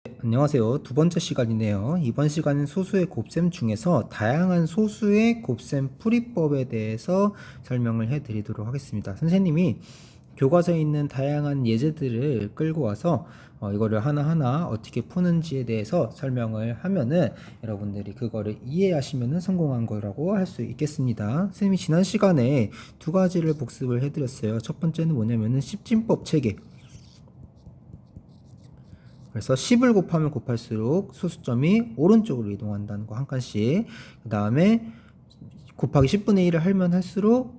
안녕하세요. 두 번째 시간이네요. 이번 시간은 소수의 곱셈 중에서 다양한 소수의 곱셈 풀이법에 대해서 설명을 해드리도록 하겠습니다. 선생님이 교과서에 있는 다양한 예제들을 끌고 와서 이거를 하나하나 어떻게 푸는지에 대해서 설명을 하면은 여러분들이 그거를 이해하시면은 성공한 거라고 할 수 있겠습니다. 선생님이 지난 시간에 두 가지를 복습을 해드렸어요. 첫 번째는 뭐냐면은 십진법 체계. 그래서 10을 곱하면 곱할수록 소수점이 오른쪽으로 이동한다는 거 한 칸씩. 그 다음에 곱하기 10분의 1을 하면 할수록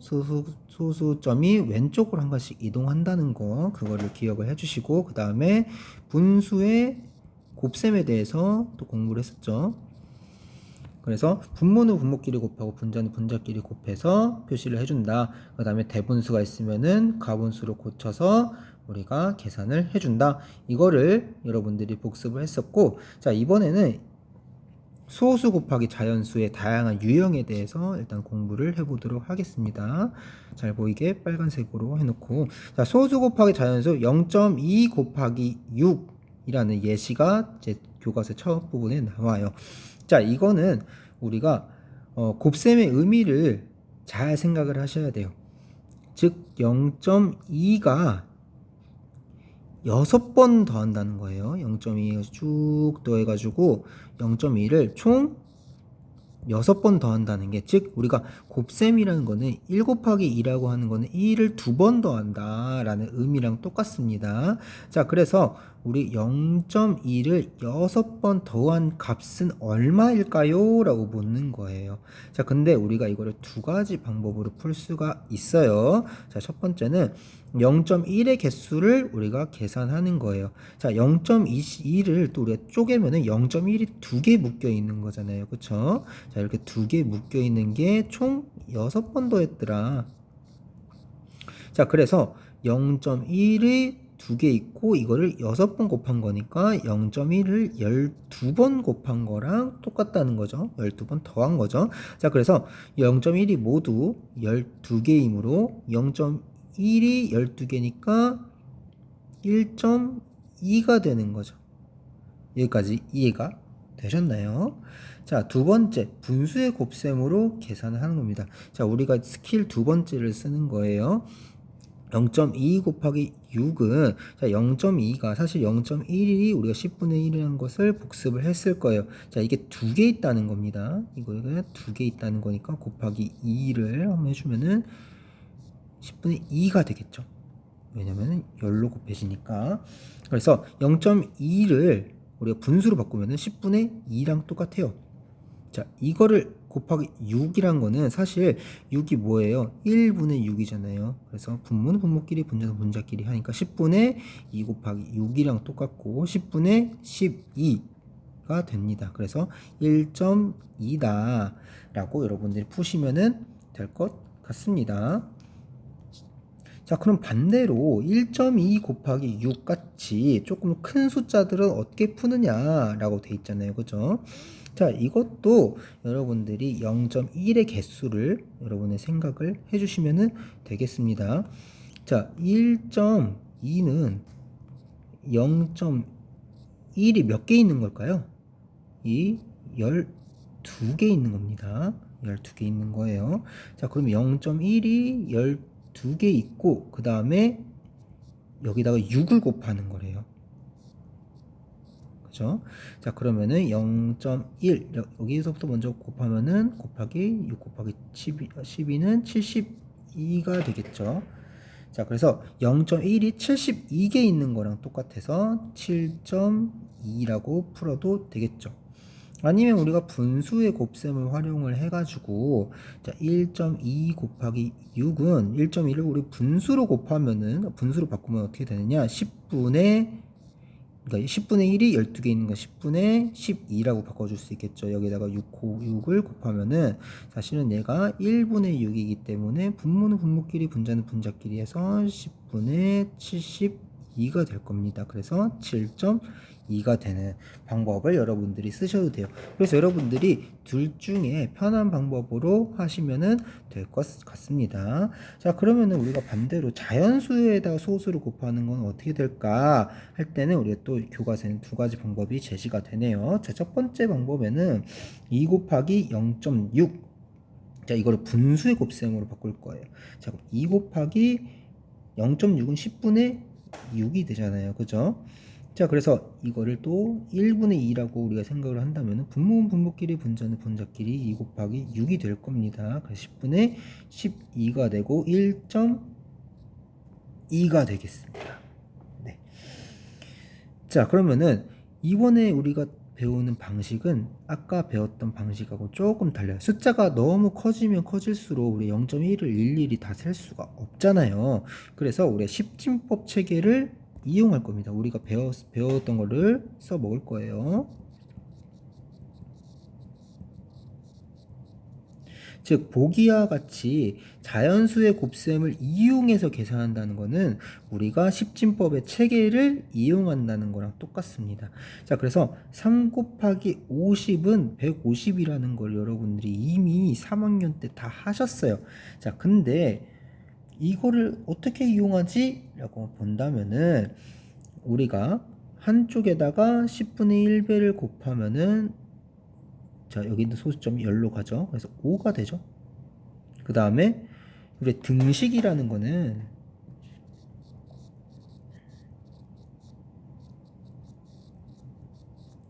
소수점이 왼쪽으로 한 칸씩 이동한다는 거, 그거를 기억을 해주시고, 그 다음에 분수의 곱셈에 대해서 또 공부를 했었죠. 그래서 분모는 분모끼리 곱하고 분자는 분자끼리 곱해서 표시를 해준다. 그 다음에 대분수가 있으면은 가분수로 고쳐서 우리가 계산을 해준다. 이거를 여러분들이 복습을 했었고, 자, 이번에는 소수 곱하기 자연수의 다양한 유형에 대해서 일단 공부를 해보도록 하겠습니다. 잘 보이게 빨간색으로 해놓고, 자, 소수 곱하기 자연수 0.2 곱하기 6이라는 예시가 제 교과서 첫 부분에 나와요. 자, 이거는 우리가 곱셈의 의미를 잘 생각을 하셔야 돼요. 즉 0.2가 6번 더한다는 거예요. 0.2가 쭉 더해가지고 0.2를 총 6번 더한다는 게, 즉 우리가 곱셈이라는 거는 1 곱하기 2라고 하는 거는 1을 2번 더한다 라는 의미랑 똑같습니다. 자, 그래서 우리 0.2를 6번 더한 값은 얼마일까요? 라고 묻는 거예요. 자, 근데 우리가 이거를 두 가지 방법으로 풀 수가 있어요. 자, 첫 번째는 0.1의 개수를 우리가 계산하는 거예요. 자, 0.2를 또 우리가 쪼개면은 0.1이 두 개 묶여 있는 거잖아요. 그쵸? 자, 이렇게 두 개 묶여 있는 게 총 6번 더했더라. 자, 그래서 0.1이 두 개 있고 이거를 6번 곱한 거니까 0.1을 12번 곱한 거랑 똑같다는 거죠. 12번 더한 거죠. 자, 그래서 0.1이 모두 12개이므로 0.1이 12개니까 1.2가 되는 거죠. 여기까지 이해가 되셨나요? 자, 두 번째, 분수의 곱셈으로 계산을 하는 겁니다. 자, 우리가 스킬 두 번째를 쓰는 거예요. 0.2 곱하기 6은, 자, 0.2가 사실 0.1이 우리가 10분의 1이라는 것을 복습을 했을 거예요. 자, 이게 두 개 있다는 겁니다. 이거가 두 개 있다는 거니까 곱하기 2를 한번 해주면은 10분의 2가 되겠죠. 왜냐면은 열로 곱해지니까. 그래서 0.2를 우리가 분수로 바꾸면은 10분의 2랑 똑같아요. 자, 이거를 곱하기 6이란 거는 사실 6이 뭐예요? 1분의 6이잖아요. 그래서 분모는 분모끼리 분자는 분자끼리 하니까 10분의 2 곱하기 6이랑 똑같고 10분의 12가 됩니다. 그래서 1.2다 라고 여러분들이 푸시면은 될 것 같습니다. 자, 그럼 반대로 1.2 곱하기 6 같이 조금 큰 숫자들은 어떻게 푸느냐라고 돼 있잖아요. 그죠? 자, 이것도 여러분들이 0.1의 개수를 여러분의 생각을 해주시면 되겠습니다. 자, 1.2는 0.1이 몇 개 있는 걸까요? 이 12개 있는 겁니다. 12개 있는 거예요. 자, 그럼 0.1이 12개 있고, 그 다음에 여기다가 6을 곱하는 거래요. 그죠? 자, 그러면은 0.1, 여기서부터 먼저 곱하면은 곱하기 6 곱하기 12는 72가 되겠죠. 자, 그래서 0.1이 72개 있는 거랑 똑같아서 7.2라고 풀어도 되겠죠. 아니면 우리가 분수의 곱셈을 활용을 해가지고, 자, 1.2 곱하기 6은 1.2를 우리 분수로 곱하면은, 분수로 바꾸면 어떻게 되느냐? 10분의, 그러니까 10분의 1이 12개 있는 거 10분의 12라고 바꿔줄 수 있겠죠. 여기다가 6을 곱하면은 사실은 얘가 1분의 6이기 때문에 분모는 분모끼리 분자는 분자끼리 해서 10분의 72가 될 겁니다. 그래서 7.2 2가 되는 방법을 여러분들이 쓰셔도 돼요. 그래서 여러분들이 둘 중에 편한 방법으로 하시면은 될 것 같습니다. 자, 그러면은 우리가 반대로 자연수에다가 소수를 곱하는 건 어떻게 될까 할 때는 우리가 또 교과서에는 두 가지 방법이 제시가 되네요. 자, 첫 번째 방법에는 2 곱하기 0.6. 자, 이거를 분수의 곱셈으로 바꿀 거예요. 자, 그럼 2 곱하기 0.6은 10분의 6이 되잖아요. 그죠? 자, 그래서 이거를 또 1분의 2라고 우리가 생각을 한다면 분모는 분모끼리 분자는 분자끼리 2 곱하기 6이 될 겁니다. 그래서 10분의 12가 되고 1.2가 되겠습니다. 네. 자, 그러면은 이번에 우리가 배우는 방식은 아까 배웠던 방식하고 조금 달라요. 숫자가 너무 커지면 커질수록 우리 0.1을 일일이 다 셀 수가 없잖아요. 그래서 우리가 십진법 체계를 이용할 겁니다. 우리가 배웠던 거를 써 먹을 거예요. 즉 보기와 같이 자연수의 곱셈을 이용해서 계산한다는 것은 우리가 십진법의 체계를 이용한다는 거랑 똑같습니다. 자, 그래서 3 곱하기 50은 150이라는 걸 여러분들이 이미 3학년 때 다 하셨어요. 자, 근데 이거를 어떻게 이용하지? 라고 본다면은 우리가 한쪽에다가 10분의 1배를 곱하면은 자, 여기 있는 소수점이 열로 가죠. 그래서 5가 되죠. 그 다음에 우리 등식이라는 거는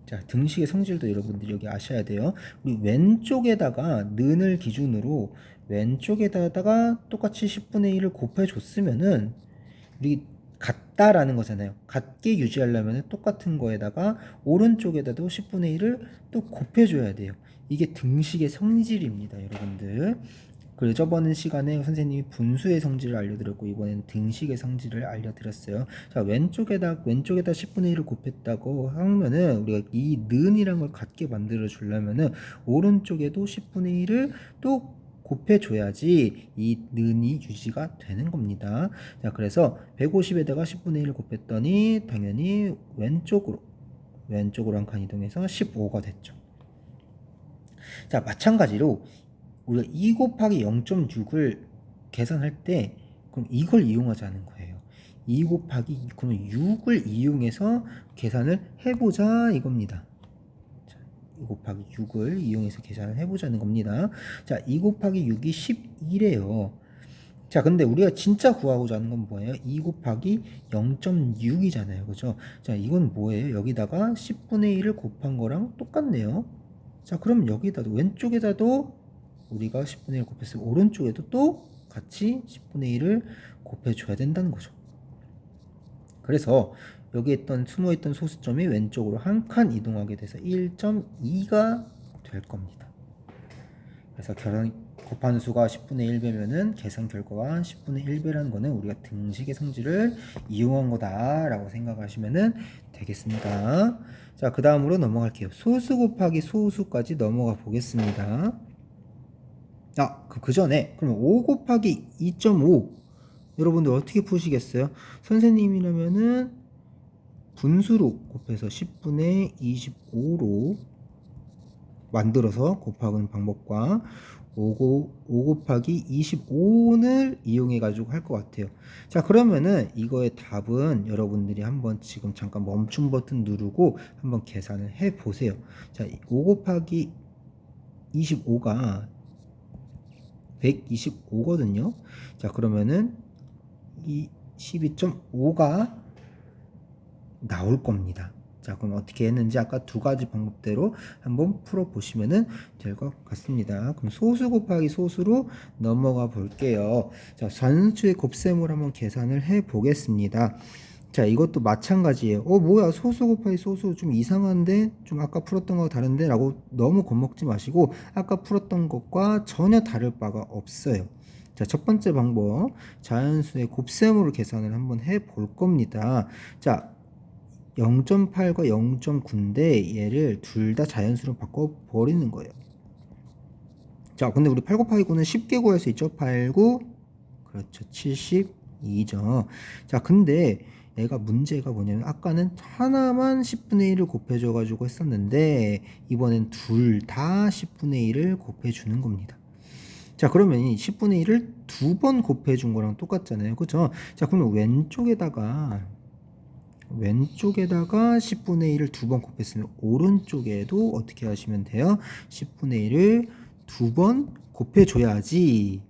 자, 등식의 성질도 여러분들이 여기 아셔야 돼요. 우리 왼쪽에다가 는을 기준으로 왼쪽에다가 똑같이 10분의 1을 곱해 줬으면은 우리 같다라는 거잖아요. 같게 유지하려면 똑같은 거에다가 오른쪽에다도 10분의 1을 또 곱해줘야 돼요. 이게 등식의 성질입니다, 여러분들. 그리고 저번 시간에 선생님이 분수의 성질을 알려드렸고 이번에는 등식의 성질을 알려드렸어요. 자, 왼쪽에다 10분의 1을 곱했다고 하면은 우리가 이 는이란 걸 같게 만들어 주려면은 오른쪽에도 10분의 1을 또 곱해줘야지 이 는이 유지가 되는 겁니다. 자, 그래서 150에다가 10분의 1을 곱했더니 당연히 왼쪽으로 한 칸 이동해서 15가 됐죠. 자, 마찬가지로 우리가 2 곱하기 0.6을 계산할 때 그럼 이걸 이용하자는 거예요. 2 곱하기 그러면 6을 이용해서 계산을 해보자 이겁니다. 자, 2 곱하기 6을 이용해서 계산을 해보자는 겁니다. 자, 2 곱하기 6이 11이래요. 자, 근데 우리가 진짜 구하고자 하는 건 뭐예요? 2 곱하기 0.6이잖아요. 그죠? 자, 이건 뭐예요? 여기다가 10분의 1을 곱한 거랑 똑같네요. 자, 그럼 여기다도 왼쪽에다도 우리가 10분의 1 곱했으면 오른쪽에도 또 같이 10분의 1을 곱해줘야 된다는 거죠. 그래서 여기 있던 숨어있던 소수점이 왼쪽으로 한 칸 이동하게 돼서 1.2가 될 겁니다. 그래서 곱하는 수가 10분의 1배면은 계산 결과가 10분의 1배라는 거는 우리가 등식의 성질을 이용한 거다라고 생각하시면 되겠습니다. 자, 그 다음으로 넘어갈게요. 소수 곱하기 소수까지 넘어가 보겠습니다. 그 전에 그럼 5 곱하기 2.5 여러분들 어떻게 푸시겠어요? 선생님이라면은 분수로 곱해서 10분의 25로 만들어서 곱하는 방법과 5 곱하기 25를 이용해 가지고 할 것 같아요. 자, 그러면은 이거의 답은 여러분들이 한번 지금 잠깐 멈춤 버튼 누르고 한번 계산을 해 보세요. 자, 5 곱하기 25가 125거든요. 자, 그러면은 이 12.5가 나올 겁니다. 자, 그럼 어떻게 했는지 아까 두 가지 방법대로 한번 풀어 보시면은 될 것 같습니다. 그럼 소수 곱하기 소수로 넘어가 볼게요. 자, 전수의 곱셈을 한번 계산을 해 보겠습니다. 자, 이것도 마찬가지예요. 뭐야, 소수 곱하기 소수 좀 이상한데? 좀 아까 풀었던 거와 다른데? 라고 너무 겁먹지 마시고 아까 풀었던 것과 전혀 다를 바가 없어요. 자, 첫 번째 방법, 자연수의 곱셈으로 계산을 한번 해 볼 겁니다. 자, 0.8과 0.9인데 얘를 둘 다 자연수로 바꿔 버리는 거예요. 자, 근데 우리 8 곱하기 9는 쉽게 구할 수 있죠. 8, 9, 그렇죠. 72죠. 자, 근데 내가 문제가 뭐냐면 아까는 하나만 10분의 1을 곱해줘 가지고 했었는데 이번엔 둘 다 10분의 1을 곱해주는 겁니다. 자, 그러면 이 10분의 1을 두 번 곱해준 거랑 똑같잖아요. 그죠? 자, 그러면 왼쪽에다가 10분의 1을 두 번 곱했으면 오른쪽에도 어떻게 하시면 돼요? 10분의 1을 두 번 곱해줘야지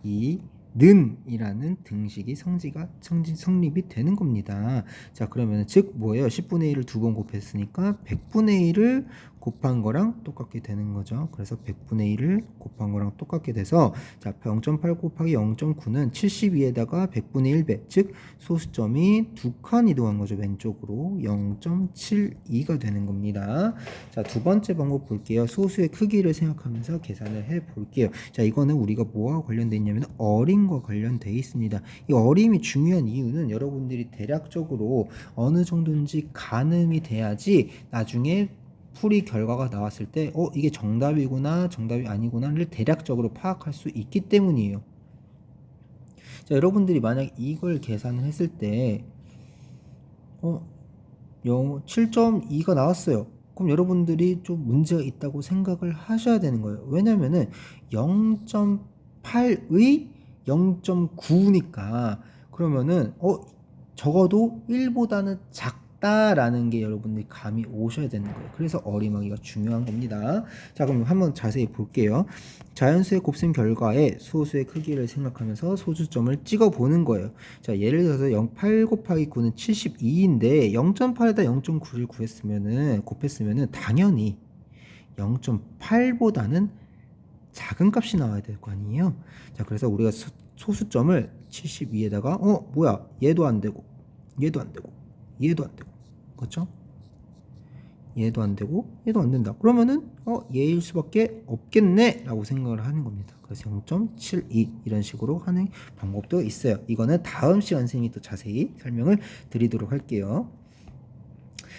이 는이라는 등식이 성립이 되는 겁니다. 자, 그러면 즉 뭐예요? 10분의 1을 두 번 곱했으니까 100분의 1을 곱한 거랑 똑같게 되는 거죠. 그래서 100분의 1을 곱한 거랑 똑같게 돼서 자, 0.8 곱하기 0.9는 72에다가 100분의 1배, 즉 소수점이 두 칸 이동한 거죠. 왼쪽으로 0.72가 되는 겁니다. 자, 두 번째 방법 볼게요. 소수의 크기를 생각하면서 계산을 해 볼게요. 자, 이거는 우리가 뭐와 관련돼 있냐면 어림과 관련돼 있습니다. 이 어림이 중요한 이유는 여러분들이 대략적으로 어느 정도인지 가늠이 돼야지 나중에 풀이 결과가 나왔을 때 이게 정답이구나 정답이 아니구나를 대략적으로 파악할 수 있기 때문이에요. 자, 여러분들이 만약 이걸 계산을 했을 때 7.2가 나왔어요. 그럼 여러분들이 좀 문제가 있다고 생각을 하셔야 되는 거예요. 왜냐면은 0.8의 0.9니까 그러면은 적어도 1보다는 작다라는 게 여러분들이 감이 오셔야 되는 거예요. 그래서 어림하기가 중요한 겁니다. 자, 그럼 한번 자세히 볼게요. 자연수의 곱셈 결과에 소수의 크기를 생각하면서 소수점을 찍어 보는 거예요. 자, 예를 들어서 8 곱하기 9는 72인데 0.8에다 0.9를 곱했으면은 당연히 0.8보다는 작은 값이 나와야 될 거 아니에요. 자, 그래서 우리가 소수점을 72에다가 뭐야? 얘도 안 되고 얘도 안 되고 얘도 안 되고 그렇죠? 얘도 안 되고 얘도 안 된다. 그러면은 얘일 수밖에 없겠네 라고 생각을 하는 겁니다. 그래서 0.72 이런 식으로 하는 방법도 있어요. 이거는 다음 시간 선생님이 또 자세히 설명을 드리도록 할게요.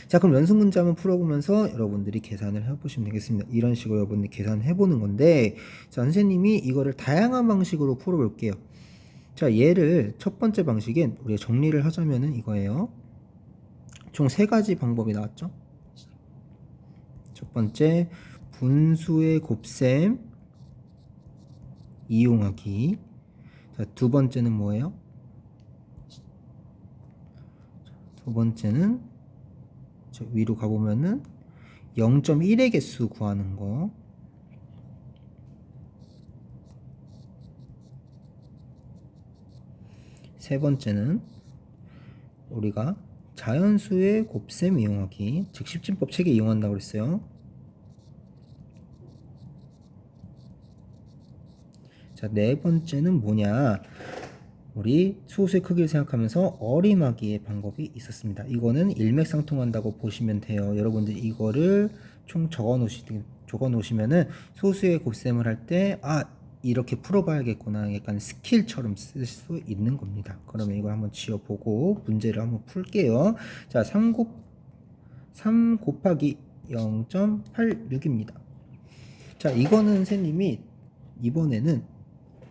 자, 그럼 연습 문제 한번 풀어보면서 여러분들이 계산을 해보시면 되겠습니다. 이런 식으로 여러분들이 계산을 해보는 건데 자, 선생님이 이거를 다양한 방식으로 풀어볼게요. 자, 얘를 첫 번째 방식엔 우리가 정리를 하자면은 이거예요. 총 3가지 방법이 나왔죠. 첫 번째, 분수의 곱셈 이용하기. 자, 두 번째는 뭐예요? 두 번째는 저 위로 가보면은 0.1의 개수 구하는 거. 세 번째는 우리가 자연수의 곱셈 이용하기, 즉 십진법 체계 이용한다고 그랬어요. 자, 네 번째는 뭐냐? 우리 소수의 크기를 생각하면서 어림하기의 방법이 있었습니다. 이거는 일맥상통한다고 보시면 돼요. 여러분들 이거를 총 적어 놓으시면은 소수의 곱셈을 할 때 이렇게 풀어봐야겠구나 약간 스킬처럼 쓸 수 있는 겁니다. 그러면 이걸 한번 지워보고 문제를 한번 풀게요. 자, 3 곱하기 0.86입니다. 자, 이거는 선생님이 이번에는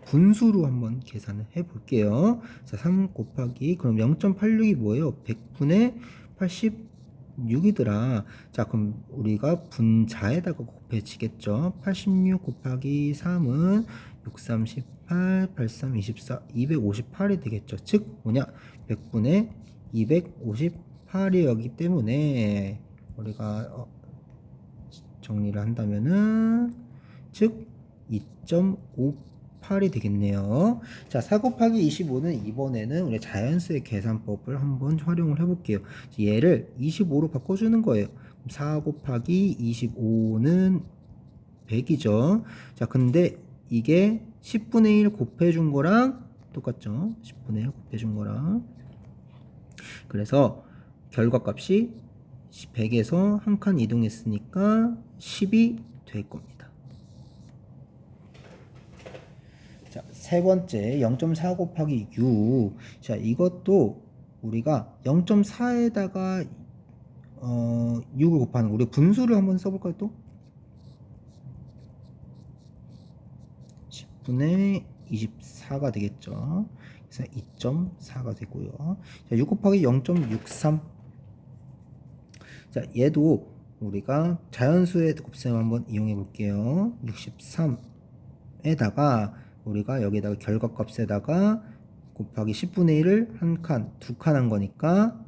분수로 한번 계산을 해 볼게요. 자, 3 곱하기 그럼 0.86이 뭐예요? 100분의 86이더라. 자, 그럼 우리가 분자에다가 곱해지겠죠. 86 곱하기 3은 6, 38, 83, 24, 258이 되겠죠. 즉 뭐냐? 100분의 258이었기 때문에 우리가 정리를 한다면은 즉 2.58이 되겠네요. 자, 4 곱하기 25는 이번에는 우리 자연수의 계산법을 한번 활용을 해볼게요. 얘를 25로 바꿔주는 거예요. 4 곱하기 25는 100이죠. 자, 근데 이게 10분의 1 곱해준 거랑 똑같죠. 10분의 1 곱해준 거랑. 그래서 결과값이 100에서 한 칸 이동했으니까 10이 될 겁니다. 자, 세 번째 0.4 곱하기 6. 자, 이것도 우리가 0.4에다가 6을 곱하는 거. 우리 분수를 한번 써볼까요 또? 10분의 24가 되겠죠. 그래서 2.4가 되고요. 자, 6 곱하기 0.63. 자, 얘도 우리가 자연수의 곱셈 한번 이용해 볼게요. 63에다가 우리가 여기다가 결과값에다가 곱하기 10분의 1을 한 칸, 두 칸 한 거니까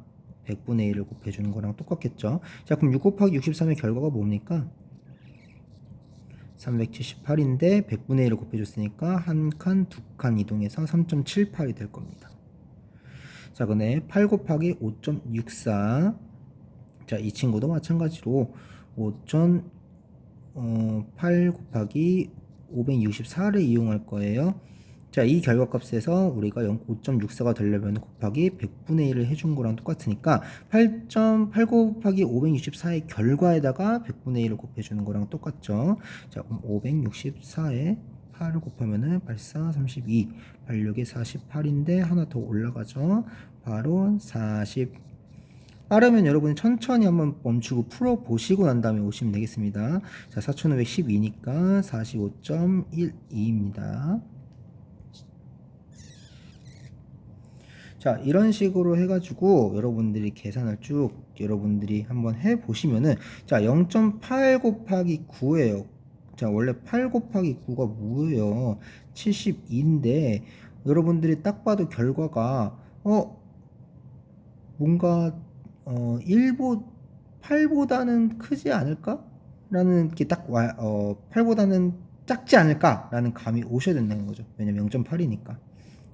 100분의 1을 곱해주는 거랑 똑같겠죠. 자, 그럼 6 곱하기 63의 결과가 뭡니까? 378인데 100분의 1을 곱해줬으니까 한 칸, 두 칸 이동해서 3.78이 될 겁니다. 자, 그다음에 8 곱하기 5.64. 자, 이 친구도 마찬가지로 8 곱하기 564를 이용할 거예요. 자, 이 결과값에서 우리가 5.64가 되려면 곱하기 100분의 1을 해준 거랑 똑같으니까 8 곱하기 564의 결과에다가 100분의 1을 곱해주는 거랑 똑같죠. 자, 그럼 564에 8을 곱하면은 84, 32, 86에 48인데 하나 더 올라가죠. 바로 40. 빠르면 여러분이 천천히 한번 멈추고 풀어보시고 난 다음에 오시면 되겠습니다. 자, 4512니까 45.12입니다. 자, 이런 식으로 해가지고 여러분들이 계산을 쭉 여러분들이 한번 해보시면은, 자, 0.8 곱하기 9예요. 자, 원래 8 곱하기 9가 뭐예요? 72인데 여러분들이 딱 봐도 결과가 뭔가 8보다는 크지 않을까? 라는 게 딱 8보다는 작지 않을까? 라는 감이 오셔야 된다는 거죠. 왜냐면 0.8이니까.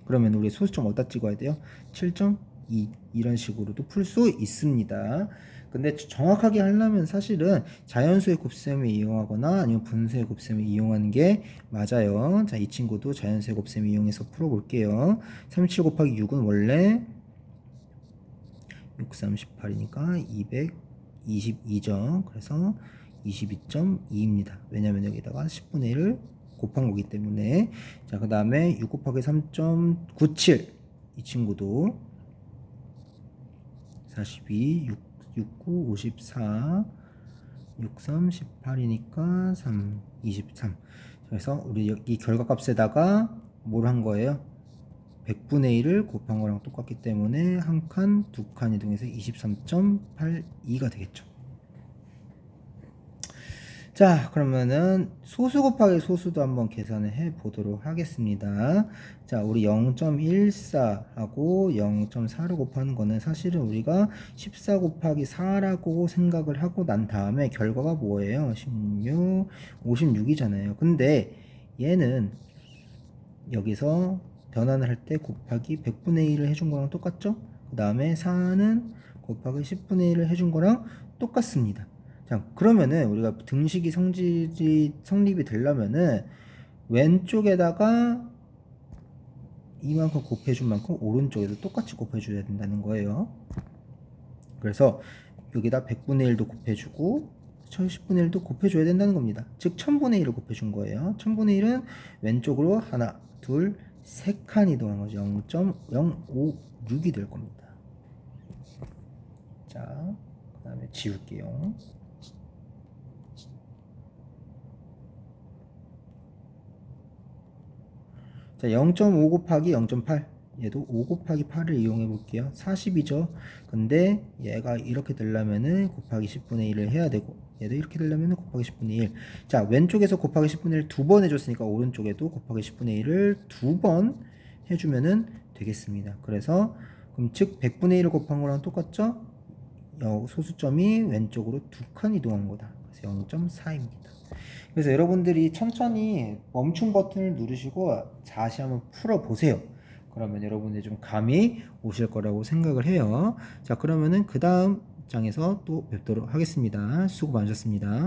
그러면 우리 소수점 어디다 찍어야 돼요? 7.2 이런 식으로도 풀 수 있습니다. 근데 정확하게 하려면 사실은 자연수의 곱셈을 이용하거나 아니면 분수의 곱셈을 이용하는 게 맞아요. 자, 이 친구도 자연수의 곱셈을 이용해서 풀어볼게요. 37 곱하기 6은 원래 6, 38이니까 222죠. 그래서 22.2입니다. 왜냐면 여기다가 10분의 1을 곱한 거기 때문에. 자, 그 다음에 6 곱하기 3.97. 이 친구도 42, 6, 9, 54, 6, 3, 18이니까 3, 23. 그래서 우리 여기 결과값에다가 뭘 한 거예요? 100분의 1을 곱한 거랑 똑같기 때문에 한 칸, 두 칸 이동해서 23.82가 되겠죠. 자, 그러면은 소수 곱하기 소수도 한번 계산을 해 보도록 하겠습니다. 자, 우리 0.14하고 0.4를 곱하는 거는 사실은 우리가 14 곱하기 4라고 생각을 하고 난 다음에 결과가 뭐예요? 16, 56이잖아요. 근데 얘는 여기서 변환을 할 때 곱하기 100분의 1을 해준 거랑 똑같죠? 그 다음에 4는 곱하기 10분의 1을 해준 거랑 똑같습니다. 자, 그러면은 우리가 등식이 성립이 되려면은 왼쪽에다가 이만큼 곱해준 만큼 오른쪽에도 똑같이 곱해줘야 된다는 거예요. 그래서 여기다 100분의 1도 곱해주고 1000분의 1도 곱해줘야 된다는 겁니다. 즉 1000분의 1을 곱해준 거예요. 1000분의 1은 왼쪽으로 하나, 둘, 세 칸 이동한 거죠. 0.056이 될 겁니다. 자, 그 다음에 지울게요. 자, 0.5 곱하기 0.8. 얘도 5 곱하기 8을 이용해 볼게요. 40이죠. 근데 얘가 이렇게 되려면은 곱하기 10분의 1을 해야 되고, 얘도 이렇게 되려면은 곱하기 10분의 1. 자, 왼쪽에서 곱하기 10분의 1 두 번 해줬으니까 오른쪽에도 곱하기 10분의 1을 두 번 해주면은 되겠습니다. 그래서 그럼 즉 100분의 1을 곱한 거랑 똑같죠? 소수점이 왼쪽으로 두 칸 이동한 거다. 그래서 0.4입니다. 그래서 여러분들이 천천히 멈춤 버튼을 누르시고 다시 한번 풀어보세요. 그러면 여러분들이 좀 감이 오실 거라고 생각을 해요. 자, 그러면은 그 다음 장에서 또 뵙도록 하겠습니다. 수고 많으셨습니다.